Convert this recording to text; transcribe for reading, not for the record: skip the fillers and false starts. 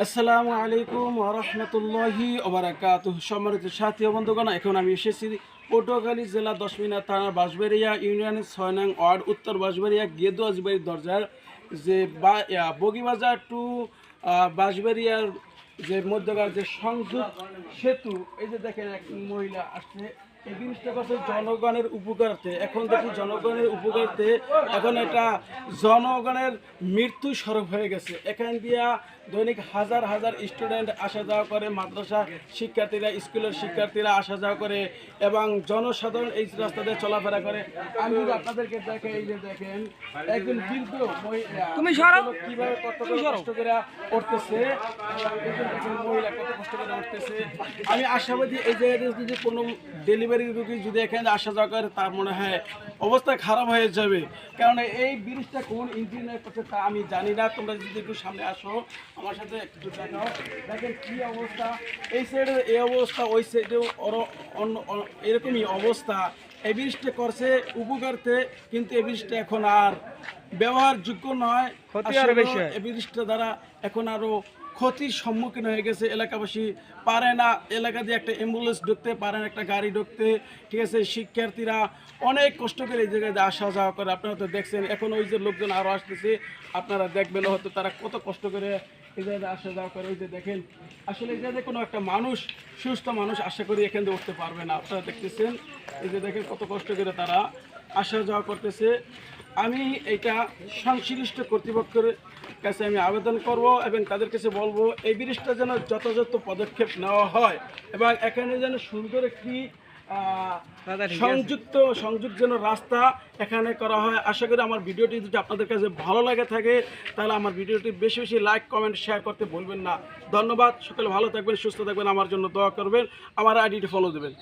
আসসালামু আলাইকুম ওয়া রাহমাতুল্লাহি ওয়া বারাকাতুহু। সম্মানিত সাথী ও বন্ধুগণ, এখন আমি এসেছি পটুয়াখালী জেলা দশমিনা থানার বাঁশবাড়িয়া ইউনিয়নের ৬ নং ওয়ার্ড উত্তর বাঁশবাড়িয়া গেদু আজবাড়ির দরজার যে বগিবাজার টু বাঁশবাড়িয়ার যে মধ্যকার যে সংযোগ সেতু, এই যে দেখেন এক মহিলা আসছে। এই জিনিসটা করছে জনগণের উপকারার্থে। এখন দেখি জনগণের উপকারার্থে এখন এটা জনগণের মৃত্যু স্বরূপ হয়ে গেছে। এখান দিয়া দৈনিক হাজার হাজার স্টুডেন্ট আসা যাওয়া করে, মাদ্রাসা শিক্ষার্থীরা, স্কুলের শিক্ষার্থীরা আসা যাওয়া করে এবং জনসাধারণ এই রাস্তা দিয়ে চলাফেরা করে। আমি যদি আপনাদেরকে দেখে, এই যে দেখেন একজন বৃদ্ধ মহিলা কিভাবে কত কষ্ট করে উঠতেছে, মহিলা কত কষ্ট করে উঠতেছে। আমি আশাবাদী এই জায়গায় যদি কোনো ডেলিভারি রোগী যদি এখানে আসা যাওয়া করে, তার মনে হয় অবস্থা খারাপ হয়ে যাবে। কারণ এই ব্রিজটা কোন ইঞ্জিনিয়ার করছে তা আমি জানি না। তোমরা যদি একটু সামনে আসো আমার সাথে একটু দেখাও, দেখেন কী অবস্থা। এই সাইডের এই অবস্থা, ওই সাইডেও অন্য এরকমই অবস্থা। এই ব্রিজটা করছে উপকারতে, কিন্তু এই ব্রিজটা এখন আর ব্যবহারযোগ্য নয়। এই ব্রিজটা দ্বারা এখন আরও ক্ষতির সম্মুখীন হয়ে গেছে। এলাকাবাসী পারে না, এলাকা দিয়ে একটা অ্যাম্বুলেন্স ঢুকতে পারে না, একটা গাড়ি ঢুকতে। ঠিক আছে, শিক্ষার্থীরা অনেক কষ্ট করে এই জায়গায় আসা যাওয়া করে। আপনারা তো দেখছেন, এখন ওই যে লোকজন আরও আসতেছে, আপনারা দেখবেন হয়তো তারা কত কষ্ট করে এই জায়গায় আসা যাওয়া করে। ওই যে দেখেন, আসলে এই জায়গায় কোনো একটা মানুষ, সুস্থ মানুষ আশা করি এখান থেকে উঠতে পারবে না। আপনারা দেখতেছেন, এই যে দেখেন কত কষ্ট করে তারা আসা যাওয়া করতেছে। আমি এটা সংশ্লিষ্ট কর্তৃপক্ষের কাছে আমি আবেদন করব এবং তাদের কাছে বলবো এই ব্রিজটা যেন যথাযথ পদক্ষেপ নেওয়া হয় এবং এখানে যেন সুন্দর একটি সংযুক্ত যেন রাস্তা এখানে করা হয়। আশা করি আমার ভিডিওটি যদি আপনাদের কাছে ভালো লাগে থাকে, তাহলে আমার ভিডিওটি বেশি বেশি লাইক, কমেন্ট, শেয়ার করতে ভুলবেন না। ধন্যবাদ। সকলে ভালো থাকবেন, সুস্থ থাকবেন, আমার জন্য দোয়া করবেন, আমার আইডিটি ফলো দেবেন।